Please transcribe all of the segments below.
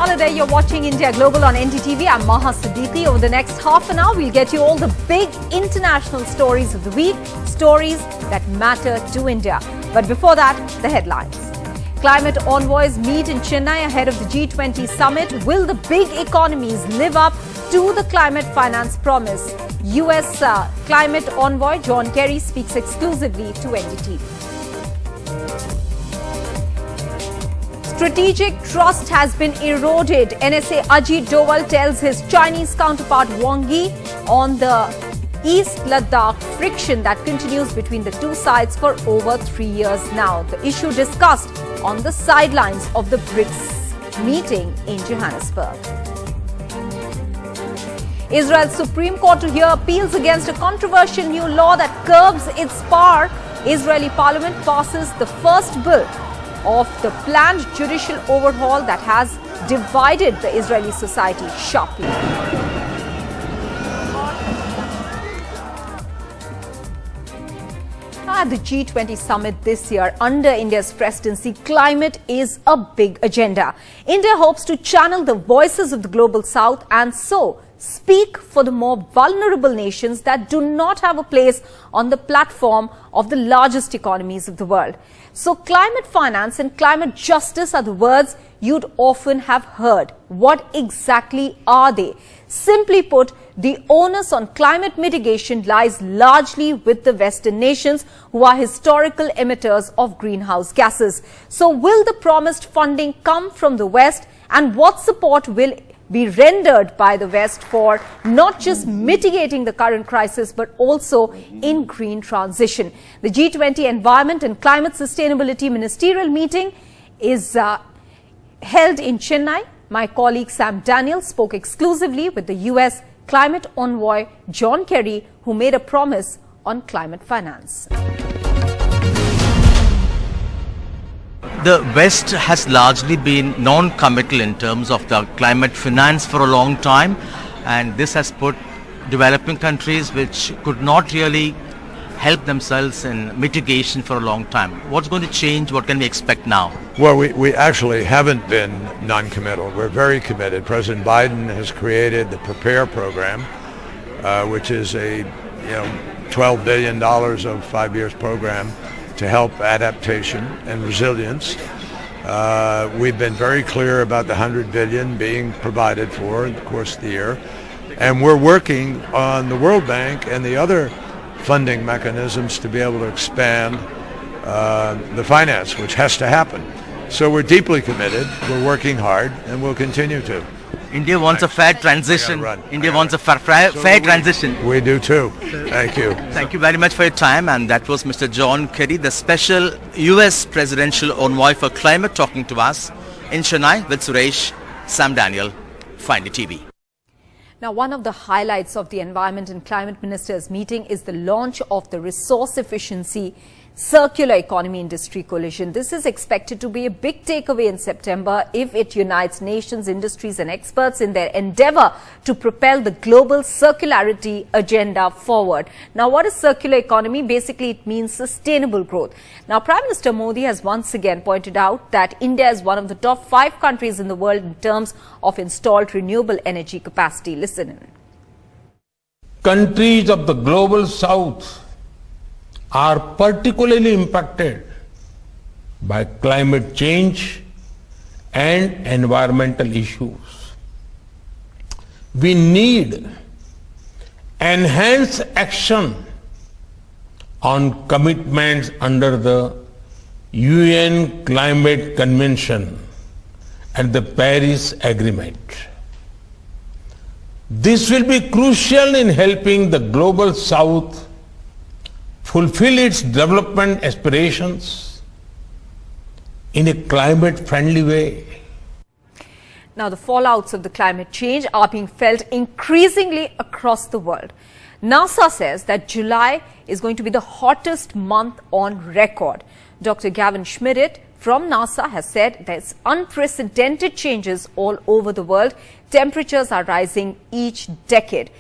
Holiday. You're watching India Global on NDTV. I'm Maha Siddiqui. Over the next half an hour, we'll get you all the big international stories of the week, stories that matter to India. But before that, the headlines. Climate envoys meet in Chennai ahead of the G-20 summit. Will the big economies live up to the climate finance promise? US climate envoy John Kerry speaks exclusively to NDTV. Strategic trust has been eroded. NSA Ajit Doval tells his Chinese counterpart Wang Yi on the East Ladakh friction that continues between the two sides for over 3 years now. The issue discussed on the sidelines of the BRICS meeting in Johannesburg. Israel's Supreme Court to hear appeals against a controversial new law that curbs its power. Israeli parliament passes the first bill of the planned judicial overhaul that has divided the Israeli society sharply. At the G20 summit this year, under India's presidency, climate is a big agenda. India hopes to channel the voices of the global south and so speak for the more vulnerable nations that do not have a place on the platform of the largest economies of the world. So climate finance and climate justice are the words you'd often have heard. What exactly are they? Simply put, the onus on climate mitigation lies largely with the Western nations who are historical emitters of greenhouse gases. So will the promised funding come from the West, and what support will be rendered by the West for not just mitigating the current crisis but also in green transition? The G20 Environment and Climate Sustainability Ministerial meeting is held in Chennai. My colleague Sam Daniel spoke exclusively with the US climate envoy John Kerry, who made a promise on climate finance. The West has largely been non-committal in terms of the climate finance for a long time, and this has put developing countries which could not really help themselves in mitigation for a long time. What's going to change? What can we expect now? Well, we actually haven't been non-committal. We're very committed. President Biden has created the PREPARE program, which is a $12 billion of 5 years program to help adaptation and resilience. We've been very clear about the $100 billion being provided for in the course of the year, and we're working on the World Bank and the other funding mechanisms to be able to expand the finance, which has to happen. So we're deeply committed, we're working hard, and we'll continue to. India wants a fair transition. India wants a fair transition. We do too. Thank you. Thank you very much for your time. And that was Mr. John Kerry, the special US presidential envoy for climate, talking to us in Chennai with Suresh, Sam Daniel, Find TV. Now, one of the highlights of the Environment and Climate Ministers meeting is the launch of the Resource Efficiency Circular Economy Industry Coalition. This is expected to be a big takeaway in September if it unites nations, industries and experts in their endeavor to propel the global circularity agenda forward. Now, what is circular economy? Basically, it means sustainable growth. Now, Prime Minister Modi has once again pointed out that India is one of the top 5 countries in the world in terms of installed renewable energy capacity. Listen in. Countries of the global south are particularly impacted by climate change and environmental issues. We need enhanced action on commitments under the UN Climate Convention and the Paris Agreement. This will be crucial in helping the global south fulfill its development aspirations in a climate-friendly way. Now, the fallouts of the climate change are being felt increasingly across the world. NASA says that July is going to be the hottest month on record. Dr. Gavin Schmidt from NASA has said there's unprecedented changes all over the world. Temperatures are rising each decade.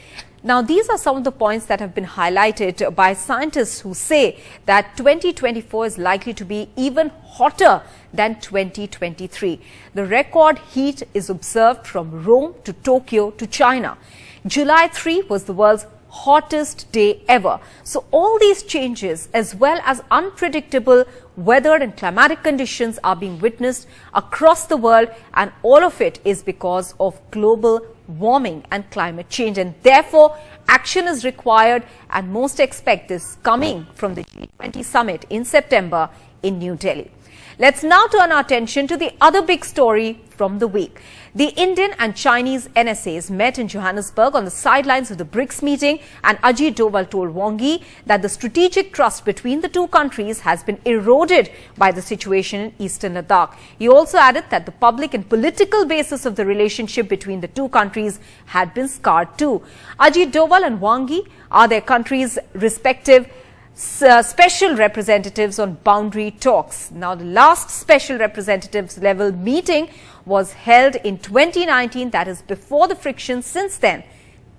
Now, these are some of the points that have been highlighted by scientists who say that 2024 is likely to be even hotter than 2023. The record heat is observed from Rome to Tokyo to China. July 3 was the world's hottest day ever. So all these changes as well as unpredictable weather and climatic conditions are being witnessed across the world, and all of it is because of global warming and climate change, and therefore action is required, and most expect this coming from the G-20 summit in September in New Delhi. Let's now turn our attention to the other big story from the week. The Indian and Chinese NSAs met in Johannesburg on the sidelines of the BRICS meeting, and Ajit Doval told Wang Yi that the strategic trust between the two countries has been eroded by the situation in eastern Ladakh. He also added that the public and political basis of the relationship between the two countries had been scarred too. Ajit Doval and Wang Yi are their countries' respective special representatives on boundary talks. Now, the last special representatives level meeting was held in 2019, that is before the friction. Since then,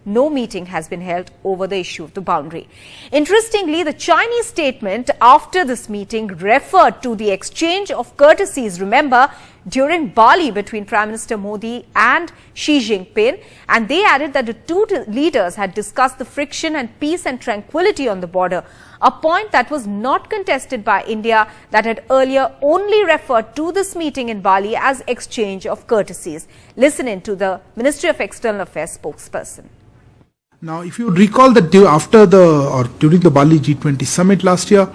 no meeting has been held over the issue of the boundary. Interestingly, the Chinese statement after this meeting referred to the exchange of courtesies, remember, during Bali between Prime Minister Modi and Xi Jinping, and they added that the two leaders had discussed the friction and peace and tranquility on the border, a point that was not contested by India, that had earlier only referred to this meeting in Bali as exchange of courtesies. Listen in to the Ministry of External Affairs spokesperson. Now, if you recall that during the Bali G20 summit last year,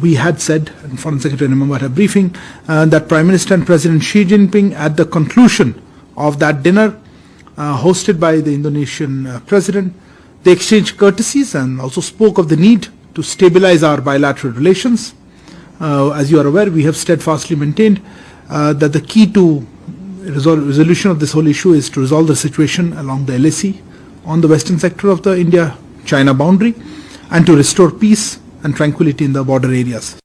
we had said, and Foreign Secretary remember her briefing, that Prime Minister and President Xi Jinping at the conclusion of that dinner hosted by the Indonesian President, they exchanged courtesies and also spoke of the need to stabilize our bilateral relations. As you are aware, we have steadfastly maintained that the key to resolution of this whole issue is to resolve the situation along the LAC on the western sector of the India-China boundary, and to restore peace and tranquility in the border areas.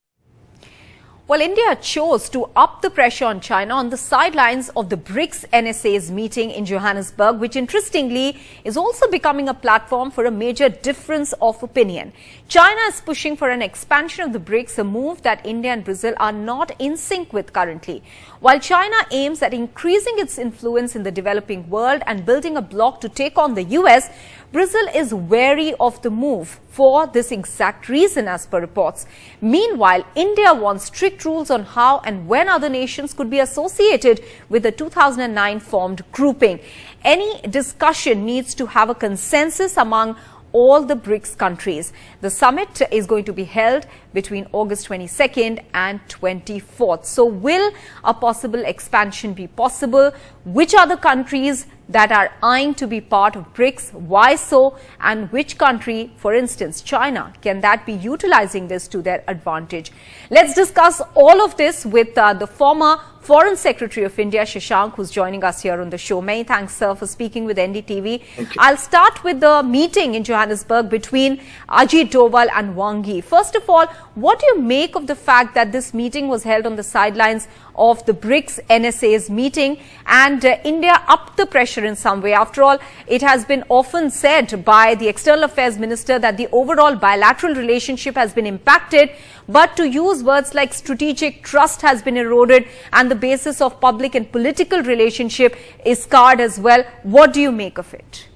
Well, India chose to up the pressure on China on the sidelines of the BRICS NSA's meeting in Johannesburg, which interestingly is also becoming a platform for a major difference of opinion. China is pushing for an expansion of the BRICS, a move that India and Brazil are not in sync with currently. While China aims at increasing its influence in the developing world and building a bloc to take on the US, Brazil is wary of the move for this exact reason, as per reports. Meanwhile, India wants strict rules on how and when other nations could be associated with the 2009 formed grouping. Any discussion needs to have a consensus among all the BRICS countries. The summit is going to be held between August 22nd and 24th. So will a possible expansion be possible? Which are the countries that are eyeing to be part of BRICS? Why so? And which country, for instance, China, can that be utilizing this to their advantage? Let's discuss all of this with the former Foreign Secretary of India, Shashank, who's joining us here on the show. Many thanks, sir, for speaking with NDTV. I'll start with the meeting in Johannesburg between Ajit Doval and Wang Yi. First of all, what do you make of the fact that this meeting was held on the sidelines of the BRICS NSA's meeting, and India upped the pressure in some way? After all, it has been often said by the External Affairs Minister that the overall bilateral relationship has been impacted, but to use words like strategic trust has been eroded and the basis of public and political relationship is scarred as well. What do you make of it?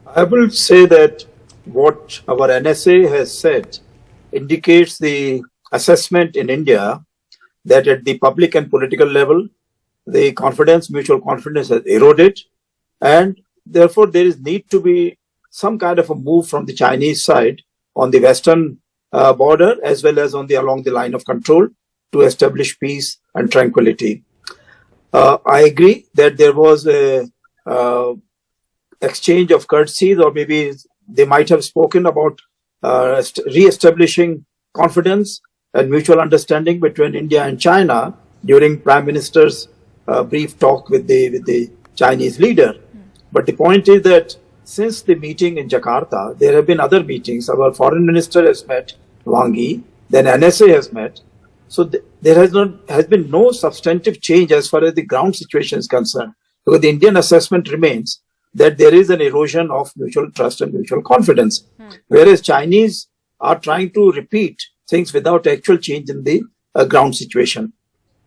I will say that what our NSA has said indicates the assessment in India that at the public and political level, the mutual confidence has eroded, and therefore there is need to be some kind of a move from the Chinese side on the western border as well as along the line of control to establish peace and tranquility. I agree that there was a exchange of courtesies, or maybe they might have spoken about re-establishing confidence and mutual understanding between India and China during Prime Minister's brief talk with the Chinese leader. But the point is that since the meeting in Jakarta, there have been other meetings. Our Foreign Minister has met Wang Yi, then NSA has met. So there has been no substantive change as far as the ground situation is concerned, because the Indian assessment remains that there is an erosion of mutual trust and mutual confidence, whereas Chinese are trying to repeat things without actual change in the ground situation.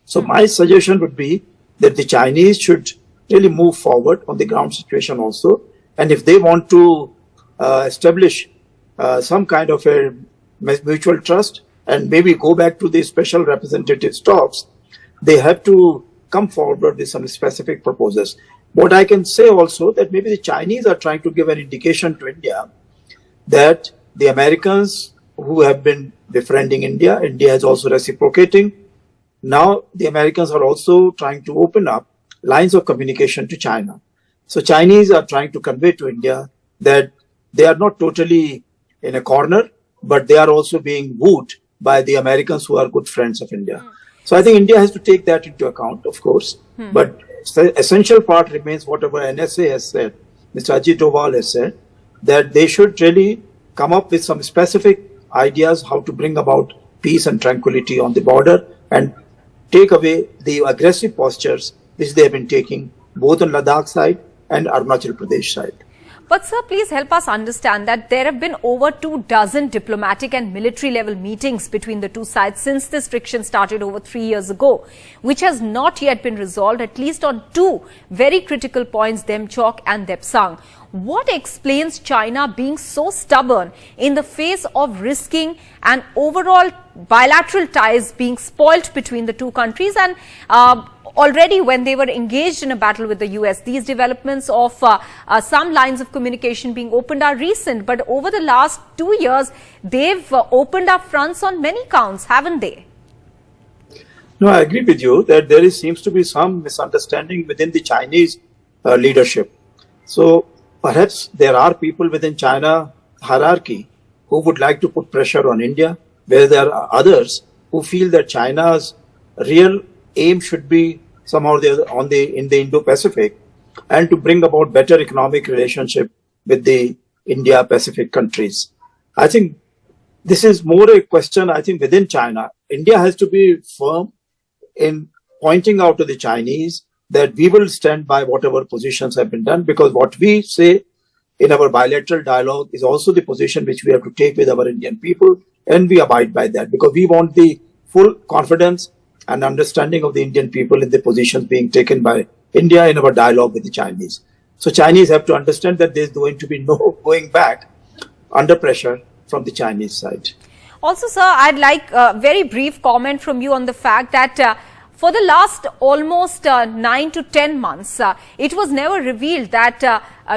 So my suggestion would be that the Chinese should really move forward on the ground situation also. And if they want to establish some kind of a mutual trust and maybe go back to the special representative talks, they have to come forward with some specific proposals. What I can say also that maybe the Chinese are trying to give an indication to India that the Americans who have been befriending India, India is also reciprocating. Now the Americans are also trying to open up lines of communication to China. So Chinese are trying to convey to India that they are not totally in a corner, but they are also being wooed by the Americans who are good friends of India. So I think India has to take that into account, of course. But the essential part remains whatever NSA has said, Mr. Ajit Doval has said, that they should really come up with some specific ideas how to bring about peace and tranquility on the border and take away the aggressive postures which they have been taking both on Ladakh side and Arunachal Pradesh side. But sir, please help us understand that there have been over 24 diplomatic and military level meetings between the two sides since this friction started over 3 years ago, which has not yet been resolved, at least on two very critical points, Demchok and Depsang. What explains China being so stubborn in the face of risking and overall bilateral ties being spoilt between the two countries? And already when they were engaged in a battle with the US, these developments of some lines of communication being opened are recent. But over the last 2 years, they've opened up fronts on many counts, haven't they? No, I agree with you that there seems to be some misunderstanding within the Chinese leadership. So perhaps there are people within China hierarchy who would like to put pressure on India, where there are others who feel that China's real aim should be somehow in the Indo-Pacific and to bring about better economic relationship with the India-Pacific countries. I think this is more a question, I think, within China. India has to be firm in pointing out to the Chinese that we will stand by whatever positions have been done, because what we say in our bilateral dialogue is also the position which we have to take with our Indian people, and we abide by that because we want the full confidence and understanding of the Indian people in the positions being taken by India in our dialogue with the Chinese. So Chinese have to understand that there is going to be no going back under pressure from the Chinese side. Also, sir, I'd like a very brief comment from you on the fact that for the last almost 9 to 10 months, it was never revealed that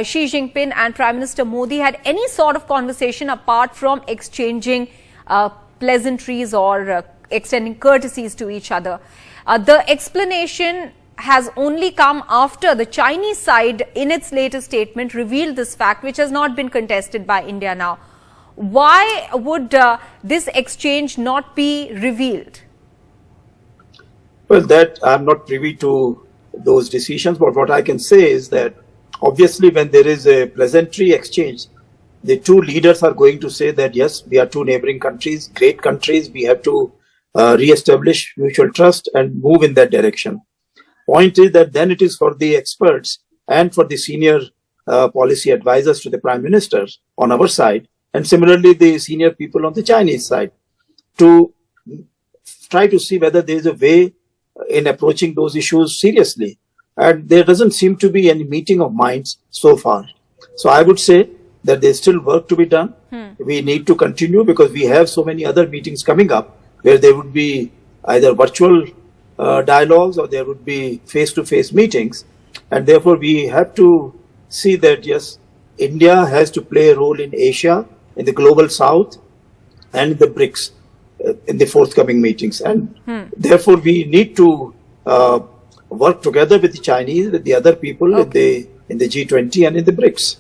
Xi Jinping and Prime Minister Modi had any sort of conversation apart from exchanging pleasantries or extending courtesies to each other. The explanation has only come after the Chinese side, in its latest statement, revealed this fact, which has not been contested by India now. Why would this exchange not be revealed? Well, that I'm not privy to those decisions, but what I can say is that obviously when there is a pleasantry exchange, the two leaders are going to say that yes, we are two neighboring countries, great countries, we have to re-establish mutual trust and move in that direction. Point is that then it is for the experts and for the senior policy advisors to the Prime Minister on our side, and similarly the senior people on the Chinese side, to try to see whether there is a way in approaching those issues seriously. And there doesn't seem to be any meeting of minds so far. So I would say that there's still work to be done. We need to continue because we have so many other meetings coming up where there would be either virtual dialogues or there would be face-to-face meetings. And therefore we have to see that yes, India has to play a role in Asia, in the global south, and in the BRICS in the forthcoming meetings. And therefore we need to work together with the Chinese, with the other people in the G-20 and in the BRICS.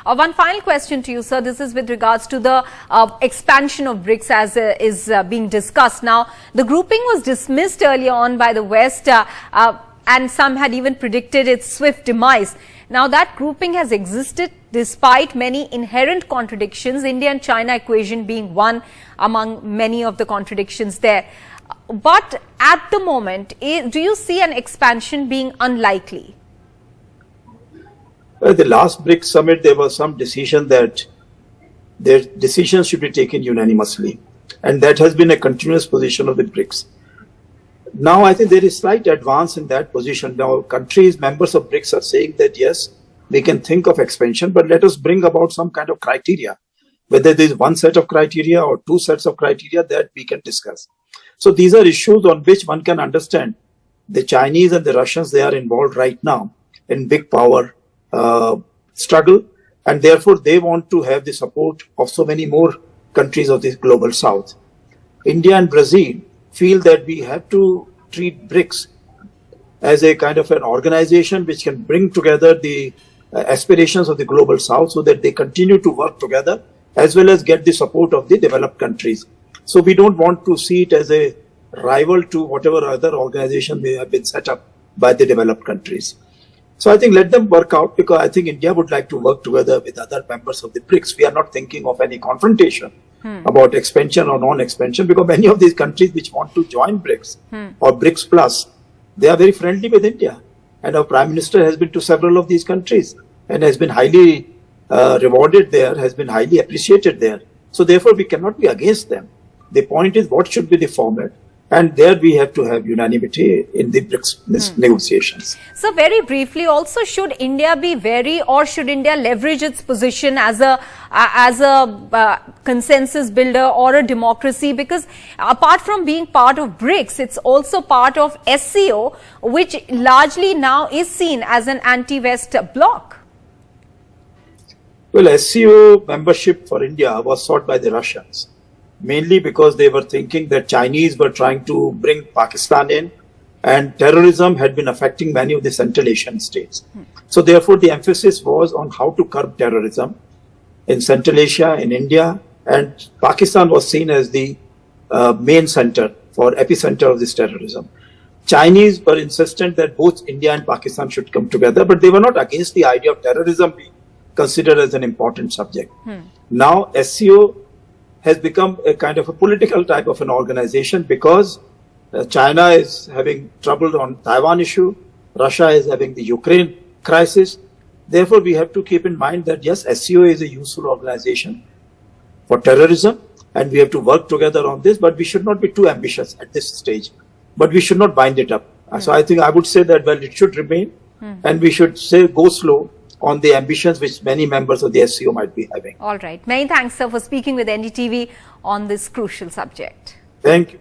One final question to you, sir. This is with regards to the expansion of BRICS as is being discussed. Now, the grouping was dismissed earlier on by the West and some had even predicted its swift demise. Now, that grouping has existed despite many inherent contradictions, India and China equation being one among many of the contradictions there. But at the moment, do you see an expansion being unlikely? At the last BRICS summit, there was some decision that their decisions should be taken unanimously. And that has been a continuous position of the BRICS. Now, I think there is slight advance in that position. Now, countries, members of BRICS are saying that, yes, we can think of expansion, but let us bring about some kind of criteria. Whether there is one set of criteria or two sets of criteria, that we can discuss. So these are issues on which one can understand the Chinese and the Russians, they are involved right now in big power struggle. And therefore, they want to have the support of so many more countries of the global south. India and Brazil feel that we have to treat BRICS as a kind of an organization which can bring together the aspirations of the global south so that they continue to work together as well as get the support of the developed countries. So we don't want to see it as a rival to whatever other organization may have been set up by the developed countries. So I think let them work out, because I think India would like to work together with other members of the BRICS. We are not thinking of any confrontation about expansion or non-expansion, because many of these countries which want to join BRICS or BRICS Plus, they are very friendly with India. And our Prime Minister has been to several of these countries and has been highly rewarded there, has been highly appreciated there. So therefore, we cannot be against them. The point is what should be the format. And there we have to have unanimity in the BRICS negotiations. So very briefly, also, should India be wary, or should India leverage its position as a consensus builder or a democracy? Because apart from being part of BRICS, it's also part of SCO, which largely now is seen as an anti-West bloc. Well, SCO membership for India was sought by the Russians, mainly because they were thinking that Chinese were trying to bring Pakistan in, and terrorism had been affecting many of the Central Asian states. So therefore, the emphasis was on how to curb terrorism in Central Asia, in India, and Pakistan was seen as the main center for epicenter of this terrorism. Chinese were insistent that both India and Pakistan should come together, but they were not against the idea of terrorism being considered as an important subject. Now, SCO has become a kind of a political type of an organization, because China is having trouble on Taiwan issue, Russia is having the Ukraine crisis. Therefore, we have to keep in mind that yes, SCO is a useful organization for terrorism, and we have to work together on this, but we should not be too ambitious at this stage. But we should not bind it up. So I think I would say that, well, it should remain, and we should say go slow on the ambitions which many members of the SCO might be having. All right. Many thanks, sir, for speaking with NDTV on this crucial subject. Thank you.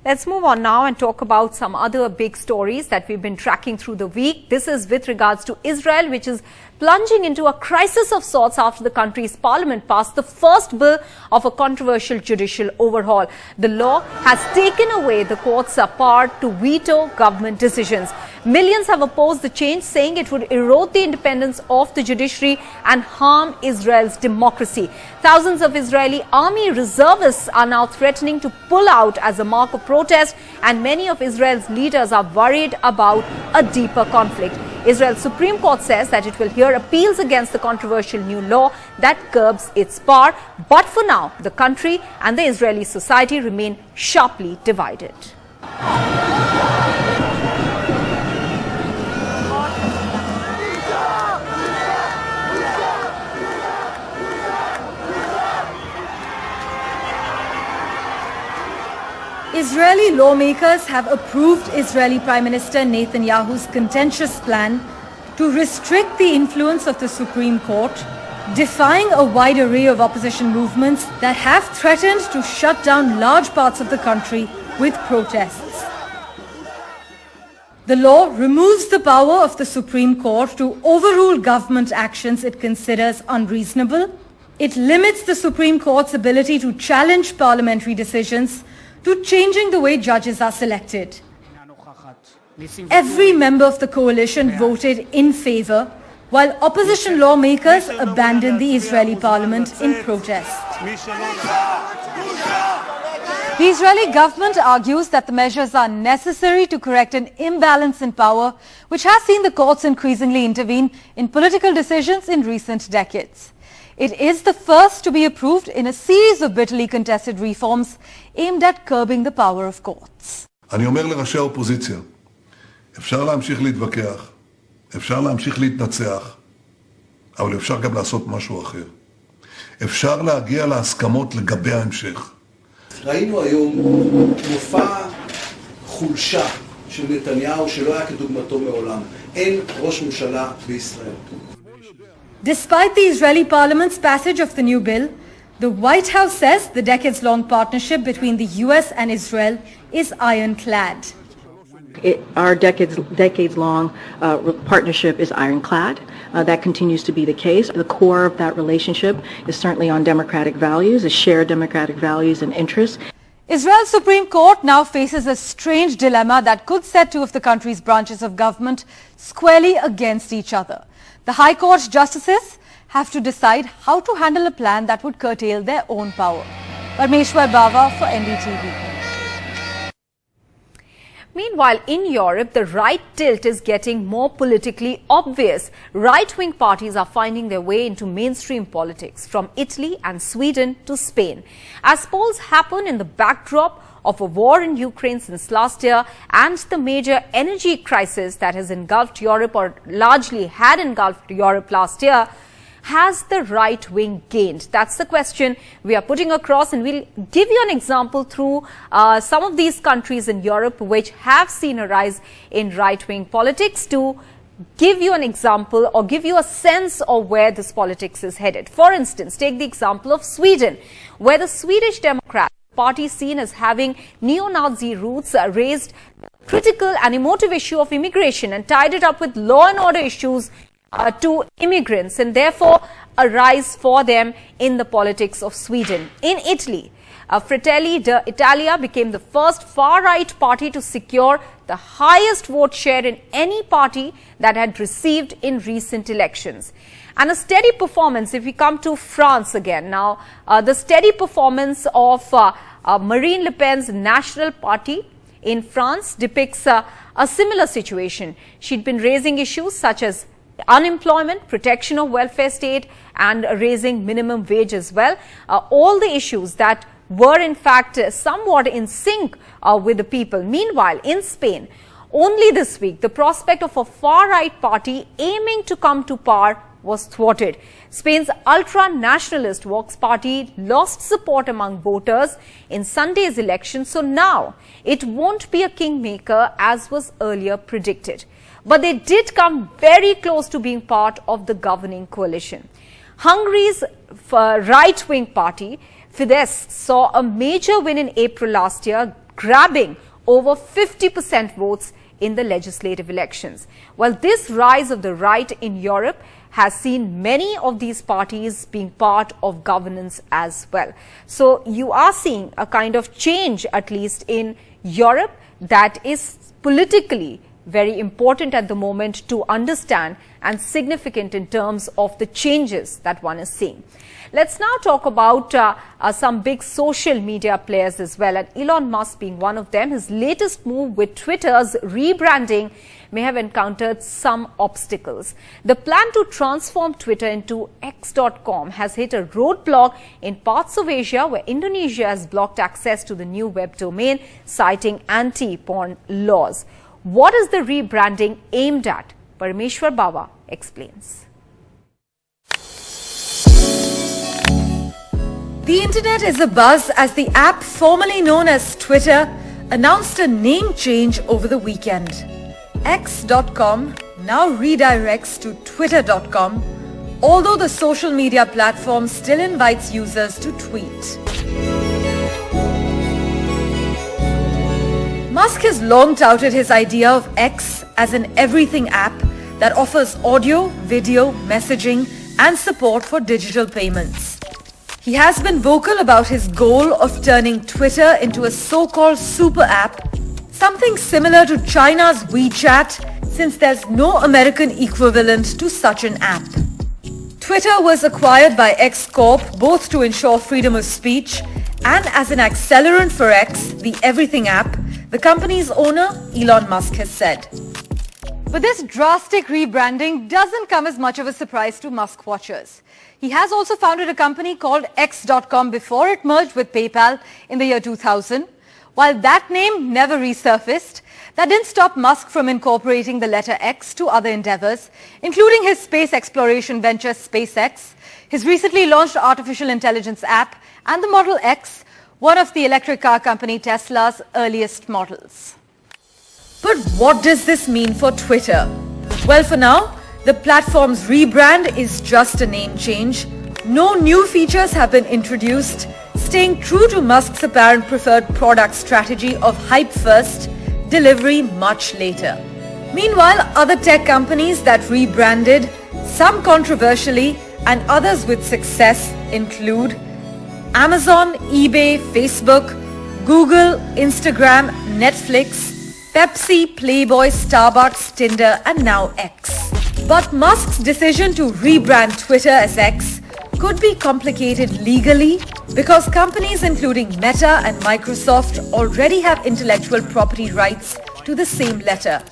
Let's move on now and talk about some other big stories that we've been tracking through the week. This is with regards to Israel, which is plunging into a crisis of sorts after the country's parliament passed the first bill of a controversial judicial overhaul. The law has taken away the court's power to veto government decisions. Millions have opposed the change, saying it would erode the independence of the judiciary and harm Israel's democracy. Thousands of Israeli army reservists are now threatening to pull out as a mark of protest, and many of Israel's leaders are worried about a deeper conflict. Israel's Supreme Court says that it will hear appeals against the controversial new law that curbs its power. But for now, the country and the Israeli society remain sharply divided. Israeli lawmakers have approved Israeli Prime Minister Netanyahu's contentious plan to restrict the influence of the Supreme Court, defying a wide array of opposition movements that have threatened to shut down large parts of the country with protests. The law removes the power of the Supreme Court to overrule government actions it considers unreasonable. It limits the Supreme Court's ability to challenge parliamentary decisions, to changing the way judges are selected. Every member of the coalition voted in favor, while opposition lawmakers abandoned the Israeli parliament in protest. The Israeli government argues that the measures are necessary to correct an imbalance in power, which has seen the courts increasingly intervene in political decisions in recent decades. It is the first to be approved in a series of bitterly contested reforms aimed at curbing the power of courts. אני אומר לראשי האופוזיציה, אפשר להמשיך להתווכח, אפשר להמשיך להתנצח, אבל אפשר גם לעשות משהו אחר. אפשר להגיע להסכמות לגבי ההמשך. ראינו היום מופע חולשה של נתניהו שלא היה כדוגמתו מעולם. אין ראש ממשלה בישראל. Despite the Israeli parliament's passage of the new bill, the White House says the decades-long partnership between the US and Israel is ironclad. Our decades-long partnership is ironclad. That continues to be the case. The core of that relationship is certainly on democratic values, is shared democratic values and interests. Israel's Supreme Court now faces a strange dilemma that could set two of the country's branches of government squarely against each other. The High Court justices have to decide how to handle a plan that would curtail their own power. Parmeshwar Bava for NDTV. Meanwhile, in Europe, the right tilt is getting more politically obvious. Right-wing parties are finding their way into mainstream politics, from Italy and Sweden to Spain. As polls happen in the backdrop of a war in Ukraine since last year and the major energy crisis that has engulfed Europe, or largely had engulfed Europe last year, has the right wing gained? That's the question we are putting across, and we'll give you an example through some of these countries in Europe which have seen a rise in right wing politics to give you an example or give you a sense of where this politics is headed. For instance, take the example of Sweden, where the Swedish Democrat Party, seen as having neo-Nazi roots, raised critical and emotive issue of immigration and tied it up with law and order issues to immigrants, and therefore a rise for them in the politics of Sweden. In Italy, Fratelli d'Italia became the first far-right party to secure the highest vote share in any party that had received in recent elections. And a steady performance, if we come to France again now, the steady performance of Marine Le Pen's National Party in France depicts a similar situation. She'd been raising issues such as unemployment, protection of welfare state, and raising minimum wage as well. All the issues that were in fact somewhat in sync with the people. Meanwhile, in Spain, only this week, the prospect of a far-right party aiming to come to power was thwarted. Spain's ultra-nationalist Vox party lost support among voters in Sunday's election, so now it won't be a kingmaker as was earlier predicted. But they did come very close to being part of the governing coalition. Hungary's right-wing party, Fidesz, saw a major win in April last year, grabbing over 50% votes in the legislative elections. While this rise of the right in Europe has seen many of these parties being part of governance as well. So you are seeing a kind of change, at least in Europe, that is politically very important at the moment to understand and significant in terms of the changes that one is seeing. Let's now talk about some big social media players as well, and Elon Musk being one of them. His latest move with Twitter's rebranding may have encountered some obstacles. The plan to transform Twitter into X.com has hit a roadblock in parts of Asia, where Indonesia has blocked access to the new web domain, citing anti-porn laws. What is the rebranding aimed at? Parmeshwar Bava explains. The internet is abuzz as the app formerly known as Twitter announced a name change over the weekend. X.com now redirects to Twitter.com, although the social media platform still invites users to tweet. Musk has long touted his idea of X as an everything app that offers audio, video, messaging, and support for digital payments. He has been vocal about his goal of turning Twitter into a so-called super app, something similar to China's WeChat, since there's no American equivalent to such an app. Twitter was acquired by X Corp both to ensure freedom of speech and as an accelerant for X, the everything app, the company's owner, Elon Musk, has said. But this drastic rebranding doesn't come as much of a surprise to Musk watchers. He has also founded a company called X.com before it merged with PayPal in the year 2000. While that name never resurfaced, that didn't stop Musk from incorporating the letter X to other endeavors, including his space exploration venture SpaceX, his recently launched artificial intelligence app, and the Model X, one of the electric car company Tesla's earliest models. But what does this mean for Twitter? Well, for now, the platform's rebrand is just a name change. No new features have been introduced, staying true to Musk's apparent preferred product strategy of hype first, delivery much later. Meanwhile, other tech companies that rebranded, some controversially and others with success, include Amazon, eBay, Facebook, Google, Instagram, Netflix, Pepsi, Playboy, Starbucks, Tinder, and now X. But Musk's decision to rebrand Twitter as X could be complicated legally because companies including Meta and Microsoft already have intellectual property rights to the same letter.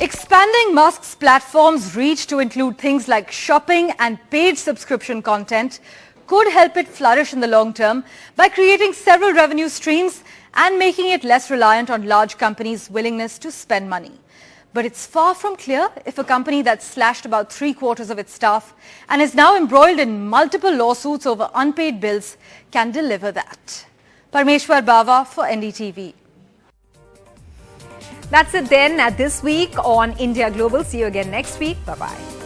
Expanding Musk's platform's reach to include things like shopping and paid subscription content could help it flourish in the long term by creating several revenue streams and making it less reliant on large companies' willingness to spend money. But it's far from clear if a company that's slashed about 3/4 of its staff and is now embroiled in multiple lawsuits over unpaid bills can deliver that. Parmeshwar Bava for NDTV. That's it then this week on India Global. See you again next week. Bye-bye.